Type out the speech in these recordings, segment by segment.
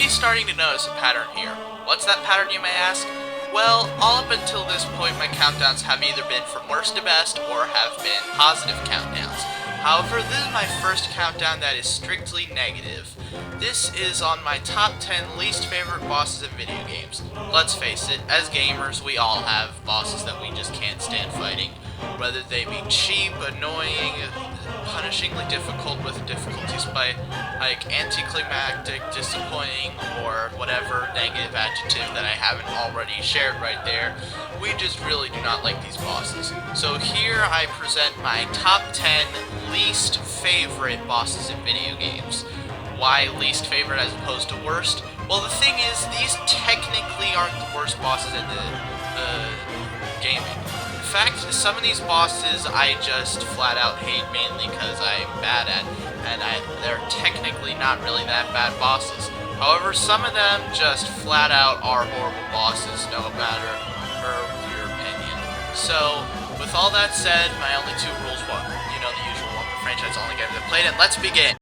Starting to notice a pattern here. What's that pattern, you may ask? Well, all up until this point my countdowns have either been from worst to best or have been positive countdowns. However, this is my first countdown that is strictly negative. This is on my top 10 least favorite bosses in video games. Let's face it, as gamers we all have bosses that we just can't stand fighting. Whether they be cheap, annoying, punishingly difficult with difficulty spike, like anticlimactic, disappointing, or whatever negative adjective that I haven't already shared right there. We just really do not like these bosses. So here I present my top 10 least favorite bosses in video games. Why least favorite as opposed to worst? Well, the thing is, these technically aren't the worst bosses in the gaming. In fact, some of these bosses I just flat out hate mainly because I'm bad at, and they're technically not really that bad bosses. However, some of them just flat out are horrible bosses, no matter your opinion. So, with all that said, my only two rules, well, you know the usual one, the franchise only game that played it. Let's begin!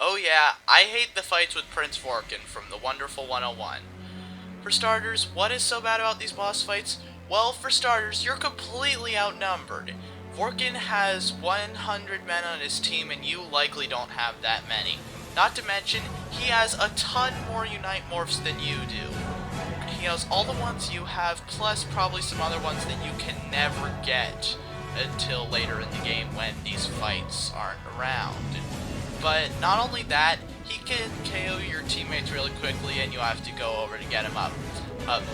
Oh yeah, I hate the fights with Prince Vorkin from the Wonderful 101. For starters, what is so bad about these boss fights? Well, for starters, you're completely outnumbered. Vorkin has 100 men on his team and you likely don't have that many. Not to mention, he has a ton more Unite morphs than you do. He has all the ones you have, plus probably some other ones that you can never get until later in the game when these fights aren't around. But not only that, he can KO your teammates really quickly and you have to go over to get him up.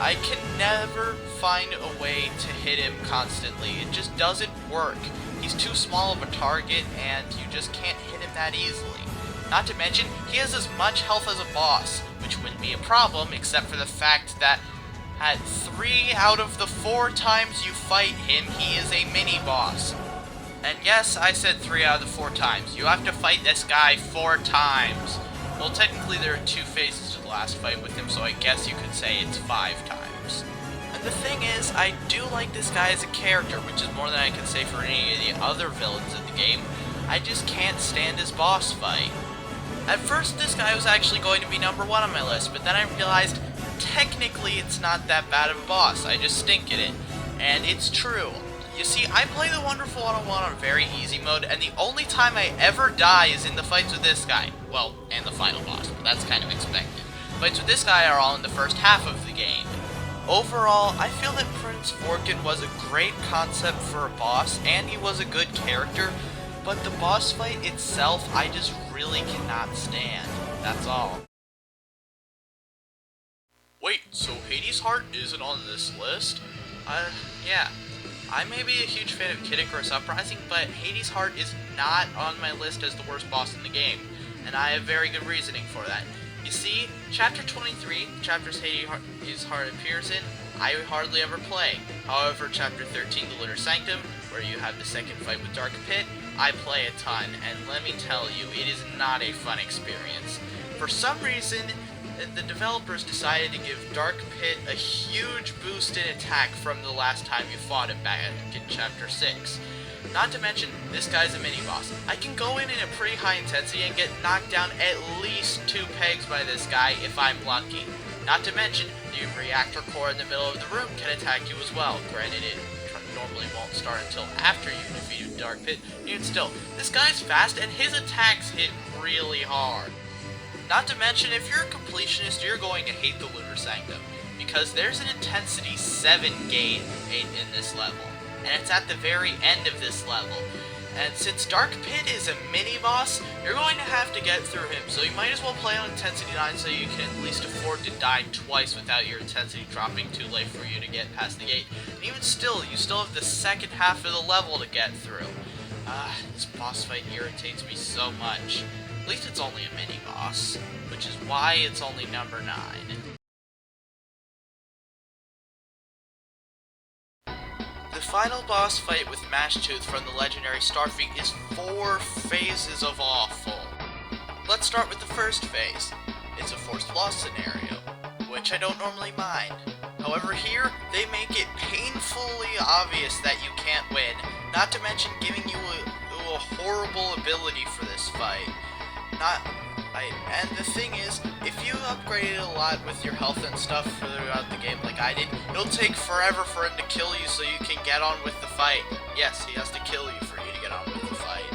I can never find a way to hit him constantly. It just doesn't work. He's too small of a target and you just can't hit him that easily. Not to mention, he has as much health as a boss, which wouldn't be a problem except for the fact that at 3 out of the 4 times you fight him, he is a mini-boss. And yes, I said 3 out of the 4 times. You have to fight this guy 4 times. Well, technically there are 2 phases to the last fight with him, so I guess you could say it's 5 times. And the thing is, I do like this guy as a character, which is more than I can say for any of the other villains in the game. I just can't stand his boss fight. At first, this guy was actually going to be number 1 on my list, but then I realized, technically it's not that bad of a boss, I just stink at it. And it's true. You see, I play the Wonderful 101 on very easy mode, and the only time I ever die is in the fights with this guy. Well, and the final boss, but that's kind of expected. Fights with this guy are all in the first half of the game. Overall, I feel that Prince Vorkin was a great concept for a boss, and he was a good character, but the boss fight itself, I just really cannot stand. That's all. Wait, so Hades' Heart isn't on this list? Yeah. I may be a huge fan of Kid Icarus Uprising, but Hades' Heart is not on my list as the worst boss in the game, and I have very good reasoning for that. You see, Chapter 23, chapters Hades' Heart appears in, I hardly ever play. However, Chapter 13, the Lunar Sanctum, where you have the second fight with Dark Pit, I play a ton, and let me tell you, it is not a fun experience. For some reason, the developers decided to give Dark Pit a huge boost in attack from the last time you fought him back in Chapter 6. Not to mention, this guy's a mini-boss. I can go in a pretty high intensity and get knocked down at least 2 pegs by this guy if I'm lucky. Not to mention, the reactor core in the middle of the room can attack you as well. Granted, it normally won't start until after you defeat Dark Pit. Even still, this guy's fast and his attacks hit really hard. Not to mention, if you're a completionist, you're going to hate the Lunar Sanctum, because there's an Intensity 7 gate in this level, and it's at the very end of this level. And since Dark Pit is a mini-boss, you're going to have to get through him, so you might as well play on Intensity 9 so you can at least afford to die twice without your intensity dropping too late for you to get past the gate. And even still, you still have the second half of the level to get through. This boss fight irritates me so much. At least it's only a mini-boss, which is why it's only number 9. The final boss fight with Mashtooth from the legendary Starfleet is 4 phases of awful. Let's start with the first phase. It's a forced loss scenario, which I don't normally mind. However, here, they make it painfully obvious that you can't win, not to mention giving you a horrible ability for this fight. And the thing is, if you upgraded a lot with your health and stuff throughout the game like I did, it'll take forever for him to kill you so you can get on with the fight. Yes, he has to kill you for you to get on with the fight.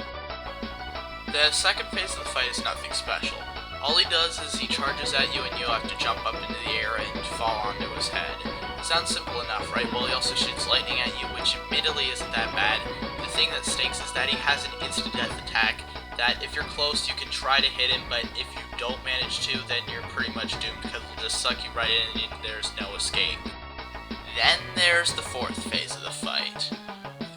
The second phase of the fight is nothing special. All he does is he charges at you and you have to jump up into the air and fall onto his head. Sounds simple enough, right? Well, he also shoots lightning at you, which admittedly isn't that bad. The thing that stinks is that he has an instant death attack that if you're close you can try to hit him, but if you don't manage to, then you're pretty much doomed because it'll just suck you right in and there's no escape. Then there's the fourth phase of the fight,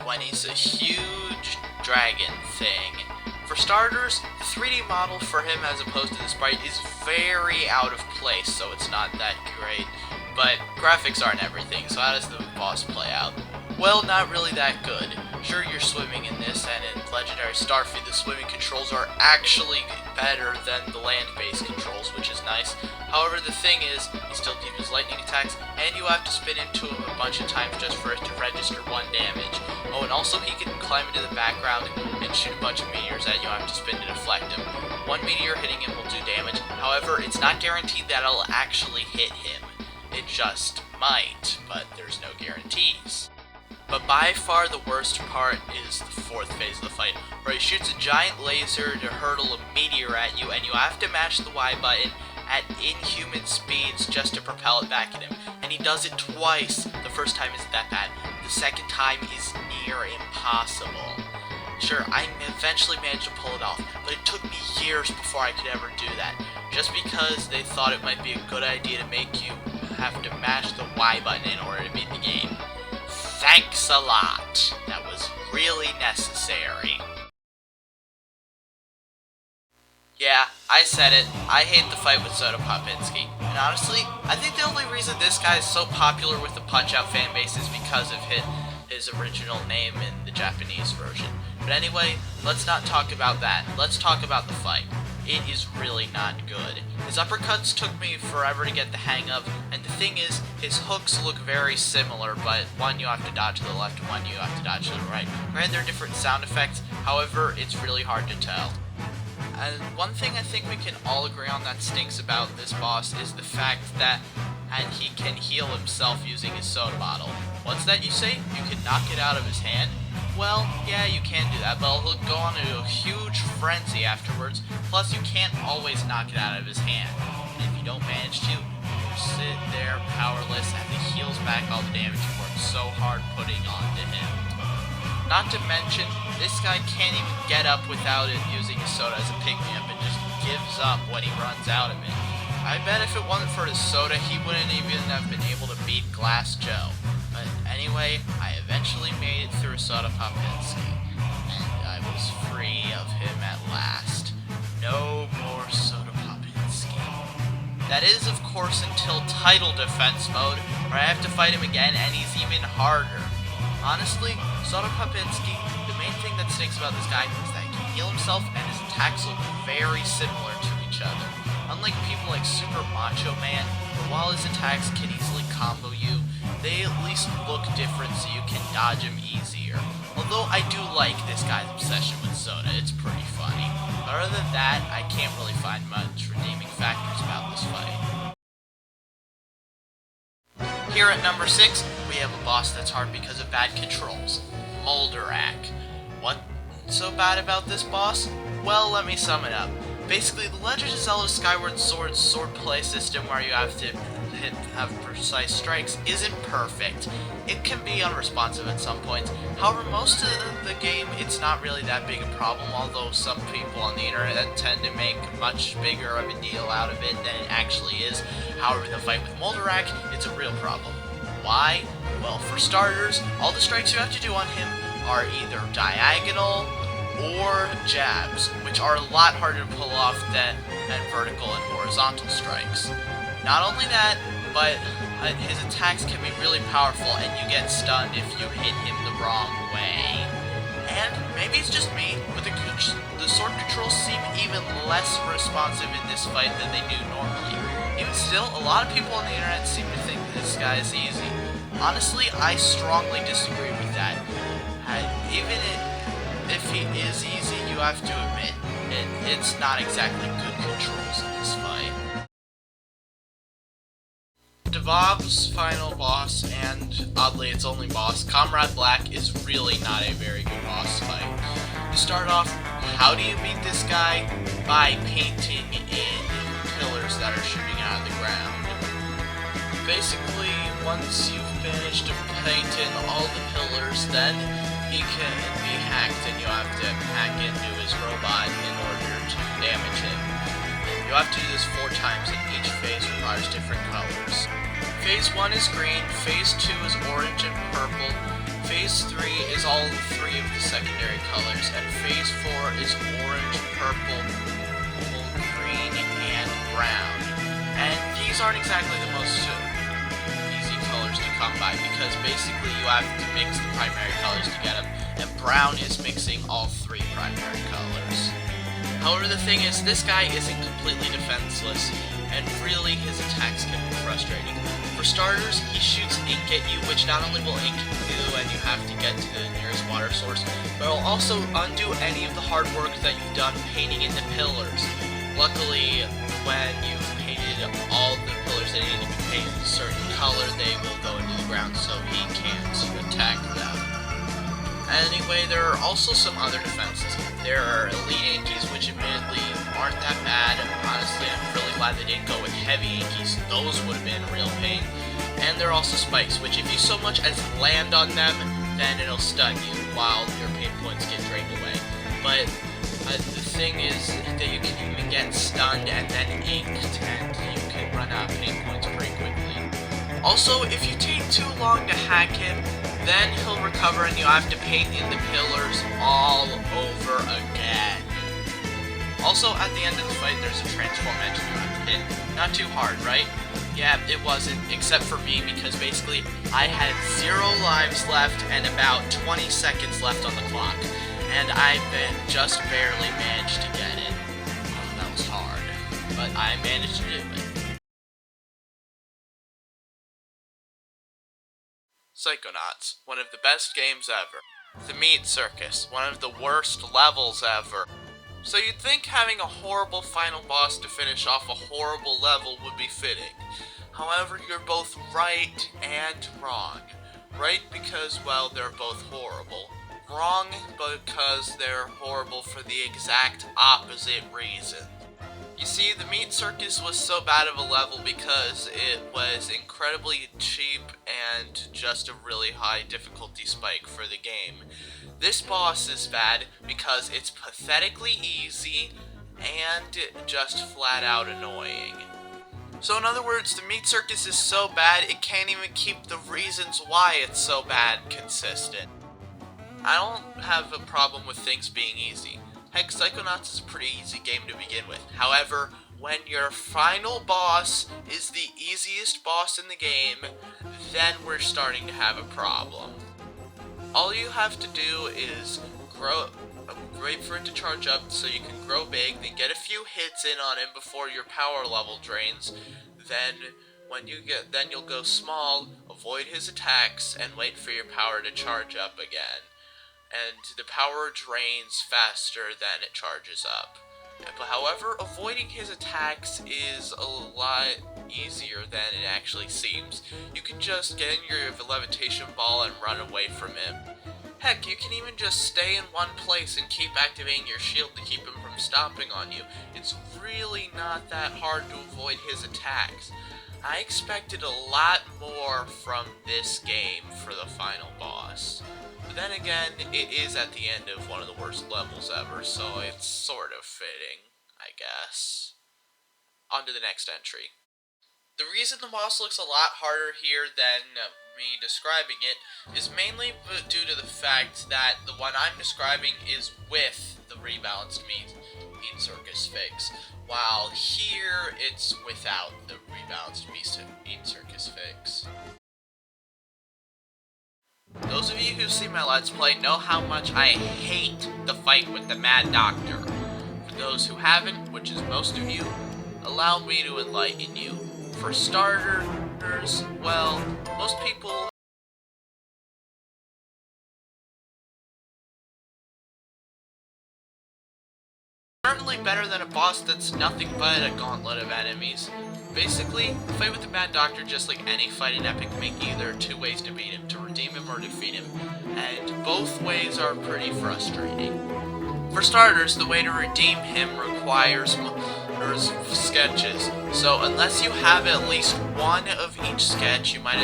when he's a huge dragon thing. For starters, the 3D model for him as opposed to the sprite is very out of place, so it's not that great. But graphics aren't everything, so how does the boss play out? Well, not really that good. Sure, you're swimming in this, and in Legendary Starfleet, the swimming controls are actually better than the land-based controls, which is nice. However, the thing is, he still deals lightning attacks, and you have to spin into him a bunch of times just for it to register 1 damage. Oh, and also he can climb into the background and shoot a bunch of meteors at you. You have to spin to deflect him. 1 meteor hitting him will do damage. However, it's not guaranteed that it'll actually hit him. It just might, but there's no guarantees. But by far the worst part is the fourth phase of the fight, where he shoots a giant laser to hurtle a meteor at you, and you have to mash the Y button at inhuman speeds just to propel it back at him. And he does it twice. The first time isn't that bad. The second time is near impossible. Sure, I eventually managed to pull it off, but it took me years before I could ever do that, just because they thought it might be a good idea to make you have to mash the Y button in order to beat the game. Thanks a lot. That was really necessary. Yeah, I said it. I hate the fight with Soda Pinsky. And honestly, I think the only reason this guy is so popular with the Punch-Out fanbase is because of his original name in the Japanese version. But anyway, let's not talk about that. Let's talk about the fight. It is really not good. His uppercuts took me forever to get the hang of, and the thing is, his hooks look very similar, but one you have to dodge to the left and one you have to dodge to the right. Granted, they're different sound effects, however, it's really hard to tell. And one thing I think we can all agree on that stinks about this boss is the fact that he can heal himself using his soda bottle. What's that you say? You can knock it out of his hand? Well, yeah, you can do that, but he'll go on a huge frenzy afterwards, plus you can't always knock it out of his hand. And if you don't manage to, you sit there powerless and it heals back all the damage you worked so hard putting onto him. Not to mention, this guy can't even get up without it using his soda as a pick-me-up and just gives up when he runs out of it. I bet if it wasn't for his soda, he wouldn't even have been able to beat Glass Joe. But anyway, I eventually made it through Soda Pinsky, and I was free of him at last. No more Soda Pinsky. That is, of course, until title defense mode, where I have to fight him again, and he's even harder. Honestly, Soda Pinsky, the main thing that stinks about this guy is that he can heal himself, and his attacks look very similar to each other. Unlike people like Super Macho Man, where while his attacks can easily combo you, they at least look different so you can dodge him easier. Although I do like this guy's obsession with soda, it's pretty funny. But other than that, I can't really find much redeeming factors about this fight. Here at number 6, we have a boss that's hard because of bad controls. Molderak. What's so bad about this boss? Well, let me sum it up. Basically, the Legend of Zelda Skyward Sword's sword play system where you have to have precise strikes isn't perfect. It can be unresponsive at some points. However, most of the game, it's not really that big a problem, although some people on the internet tend to make much bigger of a deal out of it than it actually is. However, the fight with Moldarak, it's a real problem. Why? Well, for starters, all the strikes you have to do on him are either diagonal or jabs, which are a lot harder to pull off than vertical and horizontal strikes. Not only that, but his attacks can be really powerful and you get stunned if you hit him the wrong way. And maybe it's just me, but the sword controls seem even less responsive in this fight than they do normally. Even still, a lot of people on the internet seem to think this guy is easy. Honestly, I strongly disagree with that. Even if he is easy, you have to admit, it's not exactly good controls in this fight. Devob's final boss, and oddly its only boss, Comrade Black, is really not a very good boss fight. To start off, how do you beat this guy? By painting in pillars that are shooting out of the ground. Basically, once you've managed to paint in all the pillars, then he can be hacked and you have to hack into his robot in order to damage him. You have to do this 4 times and each phase requires different colors. Phase 1 is green, Phase 2 is orange and purple, Phase 3 is all 3 of the secondary colors, and Phase 4 is orange, purple, green, and brown. And these aren't exactly the most easy colors to come by, because basically you have to mix the primary colors to get them, and brown is mixing all 3 primary colors. However, the thing is, this guy isn't completely defenseless, and really his attacks can be frustrating. For starters, he shoots ink at you, which not only will ink you and you have to get to the nearest water source, but it'll also undo any of the hard work that you've done painting in the pillars. Luckily, when you've painted all the pillars that need to be painted a certain color, they will go into the ground so he can't attack them. Anyway, there are also some other defenses. There are elite inkies, which admittedly aren't that bad. Honestly, I'm really glad they didn't go with heavy inkies. Those would have been a real pain. And there are also spikes, which if you so much as land on them, then it'll stun you while your pain points get drained away. But the thing is that you can even get stunned and then inked, and you can run out of pain points pretty quickly. Also, if you take too long to hack him, then he'll recover and you have to paint in the pillars all over again. Also, at the end of the fight, there's a transform engine you have to hit. Not too hard, right? Yeah, it wasn't, except for me, because basically I had 0 lives left and about 20 seconds left on the clock. And I just barely managed to get it. Oh, that was hard. But I managed to do it. Psychonauts, one of the best games ever. The Meat Circus, one of the worst levels ever. So you'd think having a horrible final boss to finish off a horrible level would be fitting. However, you're both right and wrong. Right because, well, they're both horrible. Wrong because they're horrible for the exact opposite reason. You see, the Meat Circus was so bad of a level because it was incredibly cheap and just a really high difficulty spike for the game. This boss is bad because it's pathetically easy and just flat out annoying. So in other words, the Meat Circus is so bad it can't even keep the reasons why it's so bad consistent. I don't have a problem with things being easy. Heck, Psychonauts is a pretty easy game to begin with. However, when your final boss is the easiest boss in the game, then we're starting to have a problem. All you have to do is wait for it to charge up so you can grow big, then get a few hits in on him before your power level drains. Then you'll go small, avoid his attacks, and wait for your power to charge up again. And the power drains faster than it charges up. But however, avoiding his attacks is a lot easier than it actually seems. You can just get in your levitation ball and run away from him. Heck, you can even just stay in one place and keep activating your shield to keep him from stomping on you. It's really not that hard to avoid his attacks. I expected a lot more from this game for the final boss. But then again, it is at the end of one of the worst levels ever, so it's sort of fitting, I guess. On to the next entry. The reason the boss looks a lot harder here than me describing it is mainly due to the fact that the one I'm describing is with the rebalanced mean Circus fix, while here it's without the rebalanced mean Circus fix. Those of you who see my Let's Play know how much I hate the fight with the Mad Doctor. For those who haven't, which is most of you, allow me to enlighten you. For starters, well, most people certainly better than a boss that's nothing but a gauntlet of enemies. Basically, fight with the Mad Doctor just like any fight in Epic Mickey. There are two ways to beat him, to redeem him or defeat him, and both ways are pretty frustrating. For starters, the way to redeem him requires sketches, so unless you have at least one of each sketch, you might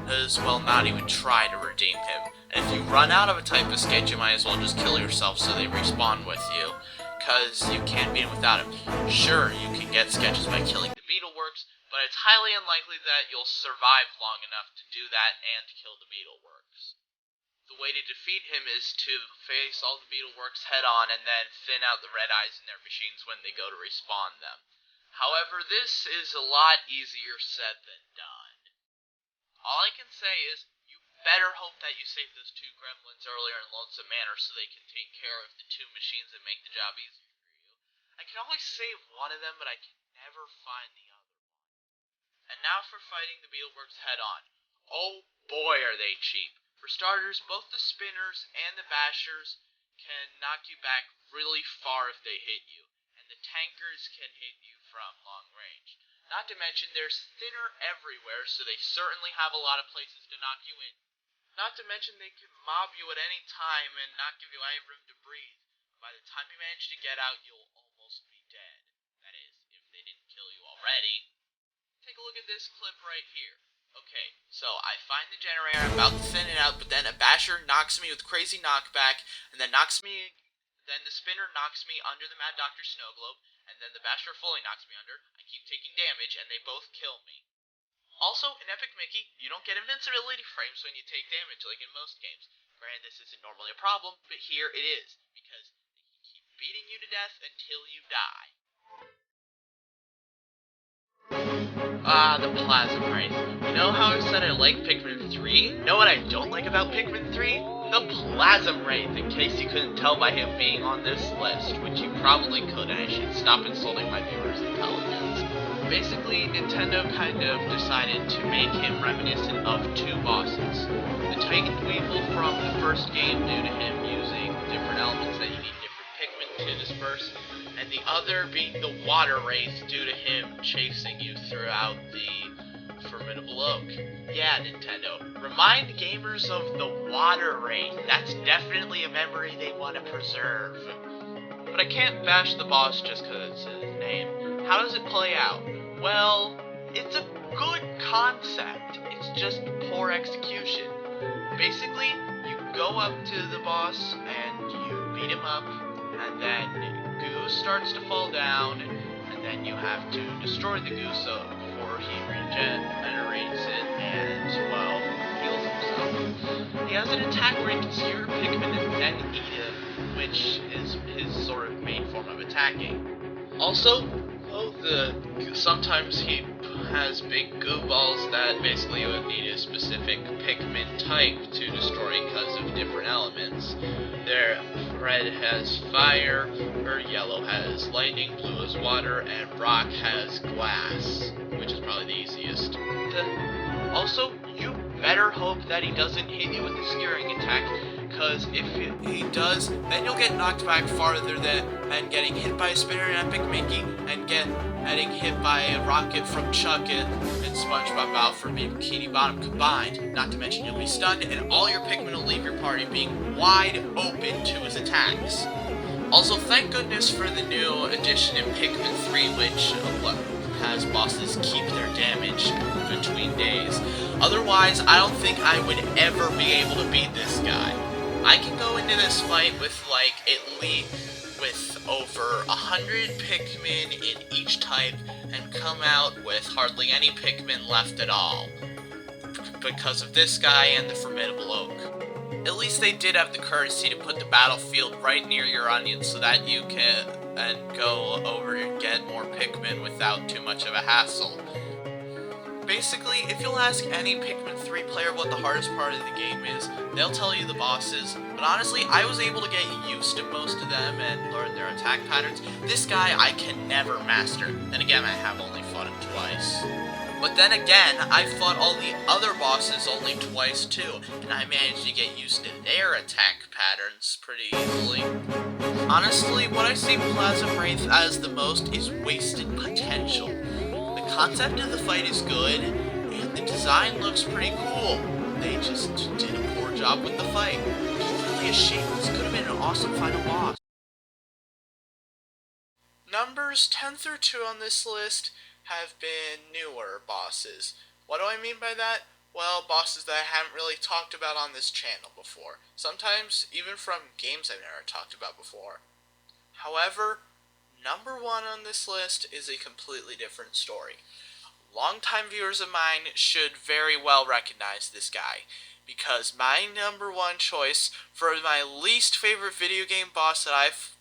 as well not even try to redeem him. And if you run out of a type of sketch, you might as well just kill yourself so they respawn with you, because you can't beat him without him. Sure, you can get sketches by killing the Beetleworks, but it's highly unlikely that you'll survive long enough to do that and kill the Beetleworks. The way to defeat him is to face all the Beetleworks head on and then thin out the red eyes in their machines when they go to respawn them. However, this is a lot easier said than done. All I can say is, you better hope that you save those two gremlins earlier in Lonesome Manor so they can take care of the two machines that make the job easier for you. I can always save one of them, but I can never find the other one. And now for fighting the Beetleworks head on. Oh boy, are they cheap. For starters, both the spinners and the bashers can knock you back really far if they hit you, and the tankers can hit you from long range. Not to mention, there's thinner everywhere, so they certainly have a lot of places to knock you in. Not to mention, they can mob you at any time and not give you any room to breathe. By the time you manage to get out, you'll almost be dead. That is, if they didn't kill you already. Take a look at this clip right here. Okay, so I find the generator, I'm about to thin it out, but then a basher knocks me with crazy knockback, and then the spinner knocks me under the Mad Doctor snow globe, and then the basher fully knocks me under. I keep taking damage, and they both kill me. Also, in Epic Mickey, you don't get invincibility frames when you take damage like in most games. Granted, this isn't normally a problem, but here it is, because they keep beating you to death until you die. The Plasm Wraith. You know how I said I like Pikmin 3? You know what I don't like about Pikmin 3? The Plasm Wraith, in case you couldn't tell by him being on this list, which you probably could, and I should stop insulting my viewers' intelligence. Basically, Nintendo kind of decided to make him reminiscent of two bosses. The Titan Weevil from the first game, due to him using different elements that you need different Pikmin to disperse, and the other being the Water Wraith due to him chasing you throughout the Formidable Oak. Yeah, Nintendo, remind gamers of the Water Wraith. That's definitely a memory they want to preserve. But I can't bash the boss just because it's his name. How does it play out? Well, it's a good concept. It's just poor execution. Basically, you go up to the boss and you beat him up, and then goo starts to fall down, and then you have to destroy the goo before he regenerates it and, well, heals himself. He has an attack where he can skewer Pikmin and then eat him, which is his sort of main form of attacking. Also, sometimes he has big goo balls that basically you would need a specific Pikmin type to destroy because of different elements. Red has fire, or yellow has lightning, blue has water, and rock has glass, which is probably the easiest. Also, you better hope that he doesn't hit you with the skewering attack, because if he does, then you'll get knocked back farther than getting hit by a spinner in Epic Mickey, and getting hit by a rocket from Chuck and SpongeBob Bob from Bikini Bottom combined. Not to mention you'll be stunned, and all your Pikmin will leave your party being wide open to his attacks. Also, thank goodness for the new addition in Pikmin 3, which has bosses keep their damage between days. Otherwise, I don't think I would ever be able to beat this guy. I can go into this fight with like at least with over 100 Pikmin in each type and come out with hardly any Pikmin left at all because of this guy and the Formidable Oak. At least they did have the courtesy to put the battlefield right near your onion so that you can go over and get more Pikmin without too much of a hassle. Basically, if you'll ask any Pikmin 3 player what the hardest part of the game is, they'll tell you the bosses, but honestly, I was able to get used to most of them and learn their attack patterns. This guy I can never master, and again, I have only fought him twice. But then again, I fought all the other bosses only twice too, and I managed to get used to their attack patterns pretty easily. Honestly, what I see Plasm Wraith as the most is wasted potential. The concept of the fight is good, and the design looks pretty cool. They just did a poor job with the fight. It's really a shame. This could have been an awesome final boss. Numbers 10 through 2 on this list have been newer bosses. What do I mean by that? Well, bosses that I haven't really talked about on this channel before. Sometimes even from games I've never talked about before. However, number 1 on this list is a completely different story. Longtime viewers of mine should very well recognize this guy, because my number 1 choice for my least favorite video game boss that I've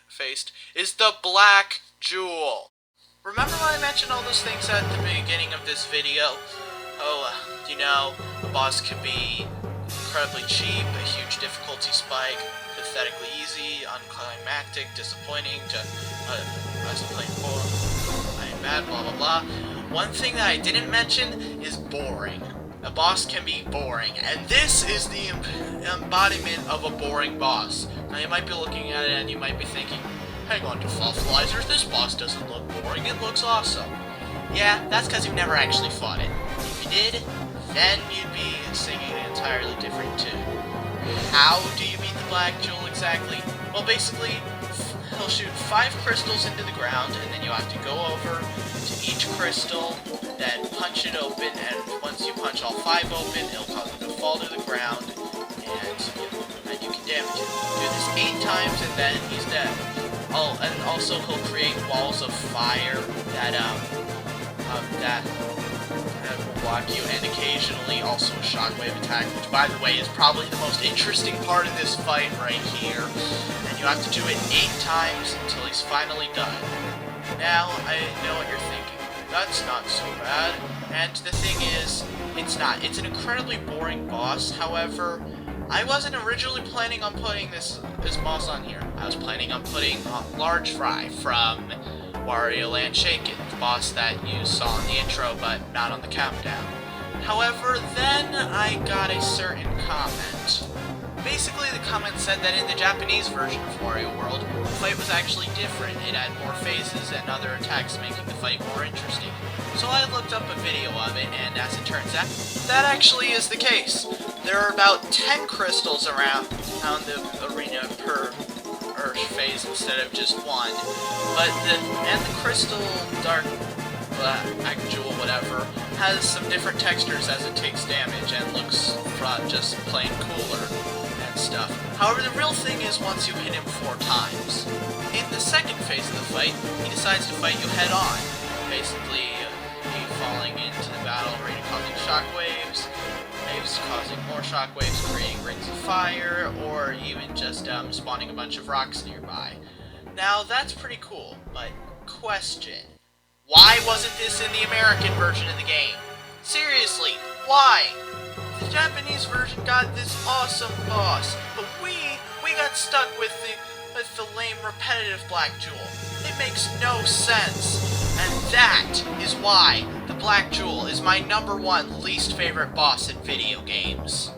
faced is the Black Jewel. Remember when I mentioned all those things at the beginning of this video? Oh, you know, a boss can be incredibly cheap, a huge difficulty spike, pathetically easy, unclimactic, disappointing, plain bad, blah blah blah. One thing that I didn't mention is boring. A boss can be boring, and this is the embodiment of a boring boss. Now you might be looking at it and you might be thinking, hang on to Fossilizers, this boss doesn't look boring, it looks awesome. Yeah, that's because you've never actually fought it. If you did, then you'd be singing an entirely different tune. How do you beat the Black Jewel exactly? Well, basically, he'll shoot 5 crystals into the ground, and then you have to go over to each crystal, then punch it open, and once you punch all 5 open, it'll cause it to fall to the ground, and you can damage it. Do this 8 times, and then he's dead. Oh, and also he'll create walls of fire that will block you, and occasionally also a shockwave attack, which by the way is probably the most interesting part of this fight right here. And you have to do it 8 times until he's finally done. Now, I know what you're thinking. That's not so bad. And the thing is, it's not. It's an incredibly boring boss, however, I wasn't originally planning on putting this boss on here. I was planning on putting Large Fry from Wario Land Shaken, the boss that you saw in the intro but not on the countdown. However, then I got a certain comment. Basically, the comment said that in the Japanese version of Wario World, the fight was actually different. It had more phases and other attacks, making the fight more interesting. So I looked up a video of it, and as it turns out, that actually is the case. There are about 10 crystals around the arena per phase instead of just 1. But the crystal dark black jewel whatever has some different textures as it takes damage and looks just plain cooler and stuff. However, the real thing is once you hit him 4 times. In the second phase of the fight, he decides to fight you head on. Basically, falling into the battle arena causing shockwaves, waves causing more shockwaves, creating rings of fire, or even just spawning a bunch of rocks nearby. Now, that's pretty cool, but question. Why wasn't this in the American version of the game? Seriously, why? The Japanese version got this awesome boss, but we got stuck with the lame repetitive Black Jewel. It makes no sense. And that is why the Black Jewel is my number 1 least favorite boss in video games.